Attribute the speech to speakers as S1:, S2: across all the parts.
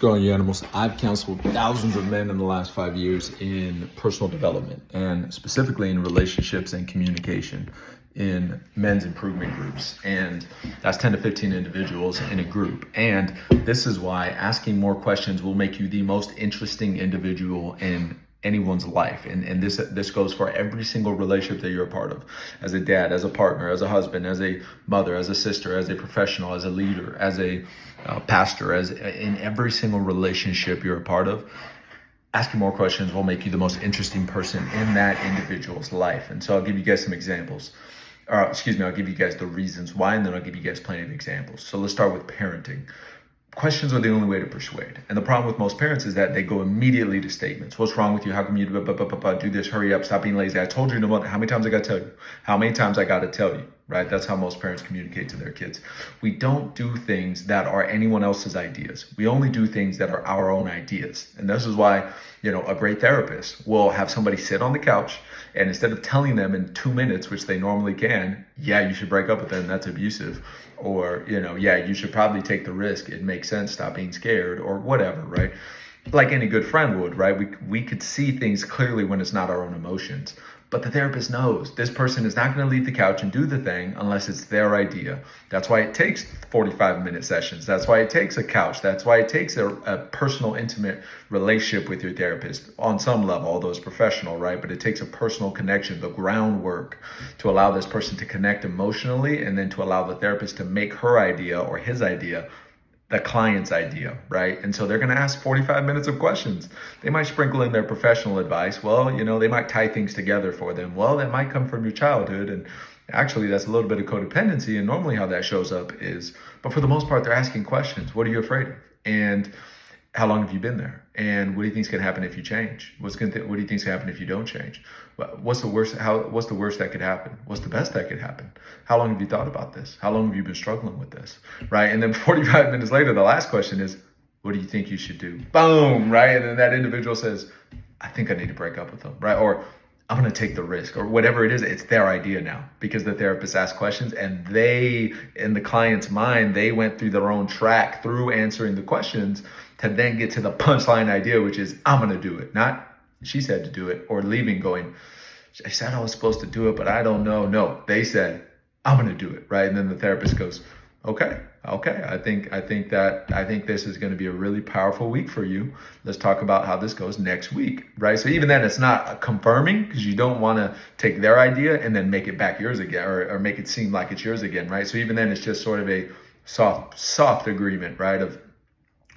S1: Growing Your Animals. I've counseled thousands of men in the last 5 years in personal development and specifically in relationships and communication in men's improvement groups. And that's 10 to 15 individuals in a group. And this is why asking more questions will make you the most interesting individual in anyone's life. And this goes for every single relationship that you're a part of, as a dad, as a partner, as a husband, as a mother, as a sister, as a professional, as a leader, as a pastor, as in every single relationship you're a part of. Asking more questions will make you the most interesting person in that individual's life. And so I'll give you guys some examples. I'll give you guys the reasons why, and then I'll give you guys plenty of examples. So let's start with parenting. Questions are the only way to persuade. And the problem with most parents is that they go immediately to statements. What's wrong with you? How come you do this? Hurry up, stop being lazy. I told you no more. How many times I got to tell you? How many times I got to tell you, right? That's how most parents communicate to their kids. We don't do things that are anyone else's ideas. We only do things that are our own ideas. And this is why, a great therapist will have somebody sit on the couch, and instead of telling them in 2 minutes, which they normally can, yeah, you should break up with them, that's abusive. Or, yeah, you should probably take the risk. It makes sense. Stop being scared or whatever, right? Like any good friend would, right? We could see things clearly when it's not our own emotions. But the therapist knows this person is not going to leave the couch and do the thing unless it's their idea. That's why it takes 45-minute sessions. That's why it takes a couch. That's why it takes a personal, intimate relationship with your therapist on some level, although it's professional, right? But it takes a personal connection, the groundwork to allow this person to connect emotionally, and then to allow the therapist to make her idea or his idea the client's idea, right? And so they're going to ask 45 minutes of questions. They might sprinkle in their professional advice. Well, they might tie things together for them. Well, that might come from your childhood. And actually, that's a little bit of codependency. And normally how that shows up is, but for the most part, they're asking questions. What are you afraid of? And how long have you been there? And what do you think is going to happen if you change? What do you think is going to happen if you don't change? What's the worst? What's the worst that could happen? What's the best that could happen? How long have you thought about this? How long have you been struggling with this? Right? And then 45 minutes later, the last question is, what do you think you should do? Boom, right? And then that individual says, I think I need to break up with them, right? Or I'm going to take the risk, or whatever it is. It's their idea now, because the therapist asked questions, and they, in the client's mind, they went through their own track through answering the questions to then get to the punchline idea, which is, I'm going to do it. Not she said to do it, or leaving going, I said I was supposed to do it, but I don't know. No, they said, I'm going to do it. Right. And then the therapist goes, okay. I think this is going to be a really powerful week for you. Let's talk about how this goes next week. Right. So even then it's not confirming, because you don't want to take their idea and then make it back yours again, or make it seem like it's yours again. Right. So even then it's just sort of a soft agreement, right? Of,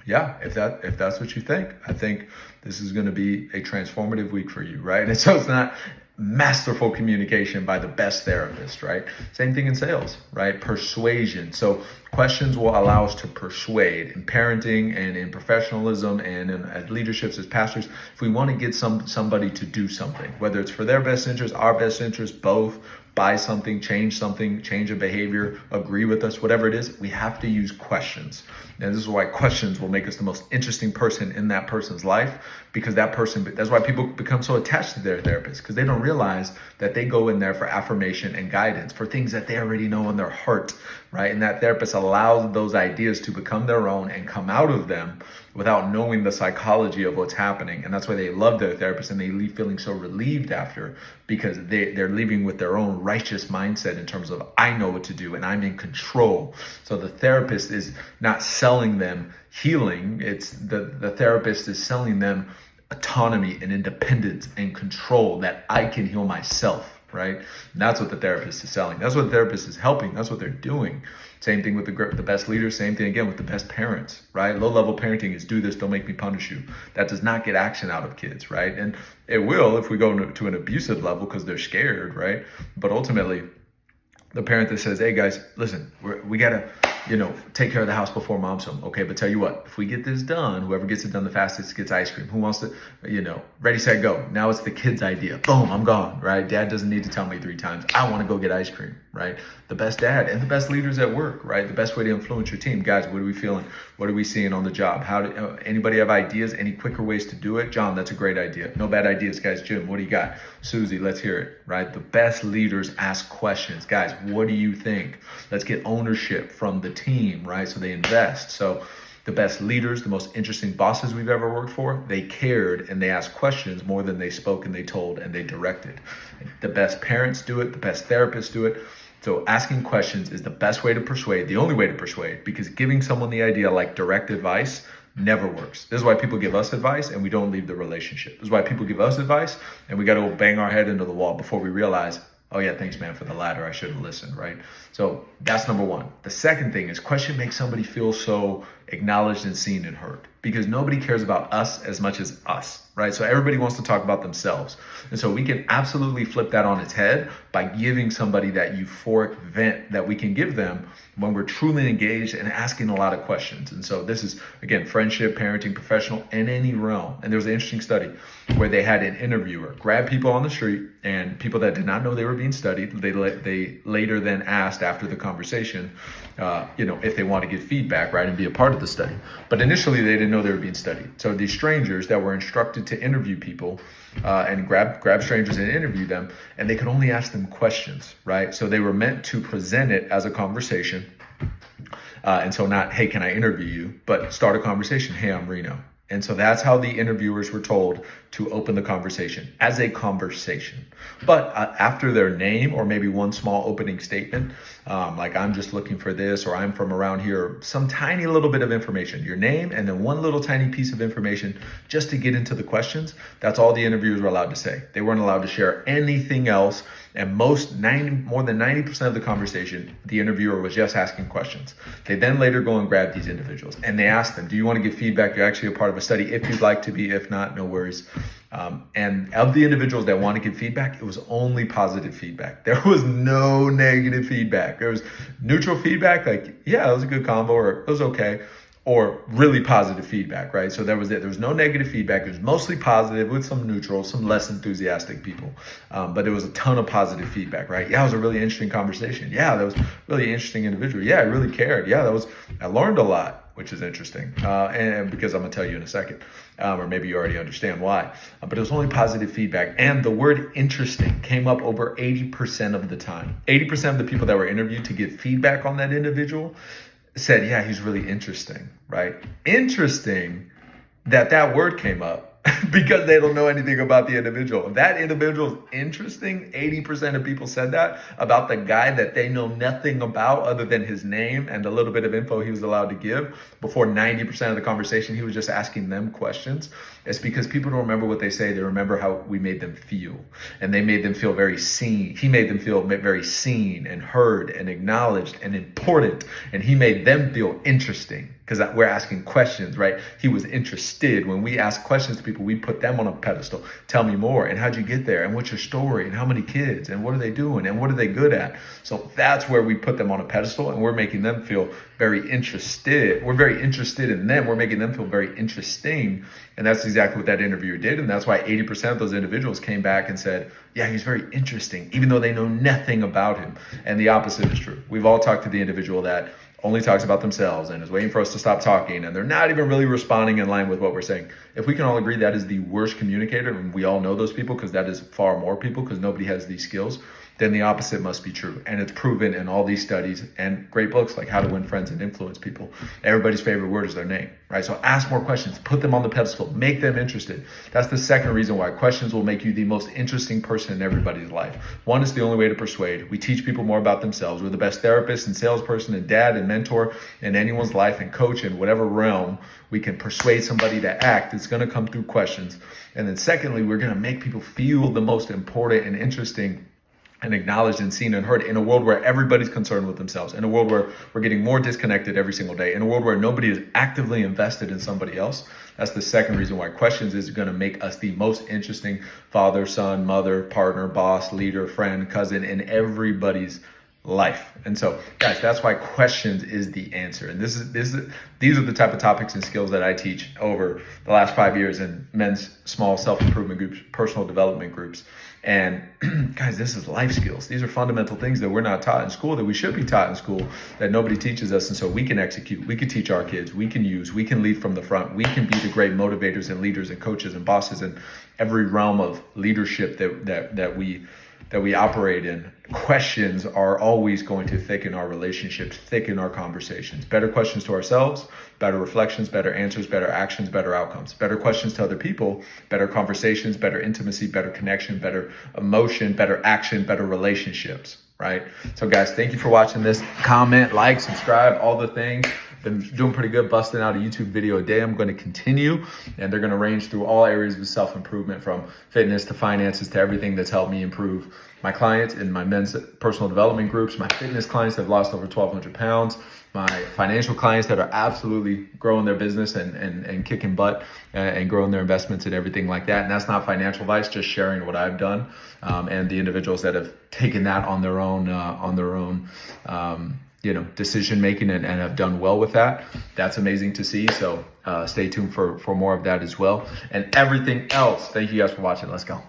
S1: yeah, if that's what you think, I think this is going to be a transformative week for you, right? And so it's not masterful communication by the best therapist, right? Same thing in sales, right? Persuasion. So questions will allow us to persuade in parenting and in professionalism and in leaderships as pastors. If we want to get somebody to do something, whether it's for their best interest, our best interest, both, buy something, change a behavior, agree with us, whatever it is, we have to use questions. And this is why questions will make us the most interesting person in that person's life, because that's why people become so attached to their therapist, because they don't realize that they go in there for affirmation and guidance for things that they already know in their heart, right? And that therapist allows those ideas to become their own and come out of them without knowing the psychology of what's happening. And that's why they love their therapist, and they leave feeling so relieved after, because they're leaving with their own righteous mindset in terms of, I know what to do and I'm in control. So the therapist is not selling them healing. It's the therapist is selling them autonomy and independence and control, that I can heal myself, right? And that's what the therapist is selling. That's what the therapist is helping. That's what they're doing. Same thing with the best leaders. Same thing again with the best parents, right? Low-level parenting is, do this, don't make me punish you. That does not get action out of kids, right? And it will if we go to an abusive level, because they're scared, right? But ultimately, the parent that says, hey guys, listen, we got to, take care of the house before mom's home. Okay, but tell you what, if we get this done, whoever gets it done the fastest gets ice cream. Who wants to, ready, set, go. Now it's the kid's idea. Boom, I'm gone, right? Dad doesn't need to tell me 3 times. I want to go get ice cream, right? The best dad and the best leaders at work, right? The best way to influence your team. Guys, what are we feeling? What are we seeing on the job? Anybody have ideas? Any quicker ways to do it? John, that's a great idea. No bad ideas, guys. Jim, what do you got? Susie, let's hear it, right? The best leaders ask questions. Guys, what do you think? Let's get ownership from the team, right? So they invest. So The best leaders, the most interesting bosses we've ever worked for, they cared and they asked questions more than they spoke and they told and they directed. The best parents do it, the best therapists do it. So asking questions is the best way to persuade, the only way to persuade, because giving someone the idea like direct advice never works. This is why people give us advice and we don't leave the relationship. This is why people give us advice and we got to go bang our head into the wall before we realize, oh yeah, thanks man for the ladder. I should have listened, right? So that's number one. The second thing is question makes somebody feel so acknowledged and seen and heard, because nobody cares about us as much as us, right? So everybody wants to talk about themselves. And so we can absolutely flip that on its head by giving somebody that euphoric vent that we can give them when we're truly engaged and asking a lot of questions. And so this is, again, friendship, parenting, professional, in any realm. And there was an interesting study where they had an interviewer grab people on the street, and people that did not know they were being studied, they later then asked after the conversation, if they want to give feedback, right, and be a part of the study. But initially they didn't know they were being studied. So these strangers that were instructed to interview people and grab strangers and interview them, and they could only ask them questions, right? So they were meant to present it as a conversation. And so not, hey, can I interview you? But start a conversation. Hey, I'm Reno. And so that's how the interviewers were told to open the conversation, as a conversation. But after their name, or maybe one small opening statement, like I'm just looking for this, or I'm from around here, some tiny little bit of information, your name, and then one little tiny piece of information just to get into the questions. That's all the interviewers were allowed to say. They weren't allowed to share anything else. And more than 90% of the conversation, the interviewer was just asking questions. They then later go and grab these individuals and they ask them, do you want to give feedback? You're actually a part of a study. If you'd like to be, if not, no worries. And of the individuals that want to give feedback, it was only positive feedback. There was no negative feedback. There was neutral feedback, like, yeah, it was a good combo, or it was okay, or really positive feedback, right? So there was no negative feedback. It was mostly positive with some neutral, some less enthusiastic people. But there was a ton of positive feedback, right? Yeah, it was a really interesting conversation. Yeah, that was a really interesting individual. Yeah, I really cared. Yeah, I learned a lot, which is interesting. And because I'm gonna tell you in a second, or maybe you already understand why. But it was only positive feedback. And the word interesting came up over 80% of the time. 80% of the people that were interviewed to give feedback on that individual said, yeah, he's really interesting, right? Interesting that word came up because they don't know anything about the individual. If that individual is interesting, 80% of people said that about the guy that they know nothing about other than his name and the little bit of info he was allowed to give. Before 90% of the conversation, he was just asking them questions. It's because people don't remember what they say. They remember how we made them feel. And they made them feel very seen. He made them feel very seen and heard and acknowledged and important. And he made them feel interesting because we're asking questions, right? He was interested. When we ask questions to people, we put them on a pedestal. Tell me more. And how'd you get there? And what's your story? And how many kids? And what are they doing? And what are they good at? So that's where we put them on a pedestal, and we're making them feel very interested. We're very interested in them. We're making them feel very interesting. And that's exactly what that interviewer did. And that's why 80% of those individuals came back and said, yeah, he's very interesting, even though they know nothing about him. And the opposite is true. We've all talked to the individual that only talks about themselves and is waiting for us to stop talking, and they're not even really responding in line with what we're saying. If we can all agree that is the worst communicator, and we all know those people because that is far more people because nobody has these skills, then the opposite must be true. And it's proven in all these studies and great books like How to Win Friends and Influence People. Everybody's favorite word is their name, right? So ask more questions, put them on the pedestal, make them interested. That's the second reason why questions will make you the most interesting person in everybody's life. One, is the only way to persuade. We teach people more about themselves. We're the best therapist and salesperson and dad and mentor in anyone's life, and coach in whatever realm we can persuade somebody to act. It's going to come through questions. And then secondly, we're going to make people feel the most important and interesting and acknowledged and seen and heard in a world where everybody's concerned with themselves, in a world where we're getting more disconnected every single day, in a world where nobody is actively invested in somebody else. That's the second reason why questions is going to make us the most interesting father, son, mother, partner, boss, leader, friend, cousin in everybody's life. And so, guys, that's why questions is the answer. And these are the type of topics and skills that I teach over the last 5 years in men's small self-improvement groups, personal development groups. And guys, this is life skills. These are fundamental things that we're not taught in school, that we should be taught in school, that nobody teaches us. And so we can execute, we can teach our kids, we can lead from the front. We can be the great motivators and leaders and coaches and bosses in every realm of leadership that we that we operate in, questions are always going to thicken our relationships, thicken our conversations. Better questions to ourselves, better reflections, better answers, better actions, better outcomes. Better questions to other people, better conversations, better intimacy, better connection, better emotion, better action, better relationships, right? So guys, thank you for watching this. Comment, like, subscribe, all the things. Been doing pretty good, busting out a YouTube video a day. I'm going to continue, and they're going to range through all areas of self-improvement, from fitness to finances to everything that's helped me improve my clients in my men's personal development groups, my fitness clients that have lost over 1,200 pounds, my financial clients that are absolutely growing their business and kicking butt and growing their investments and everything like that. And that's not financial advice, just sharing what I've done, and the individuals that have taken that on their own, decision making and have done well with that. That's amazing to see. So stay tuned for more of that as well. And everything else. Thank you guys for watching. Let's go.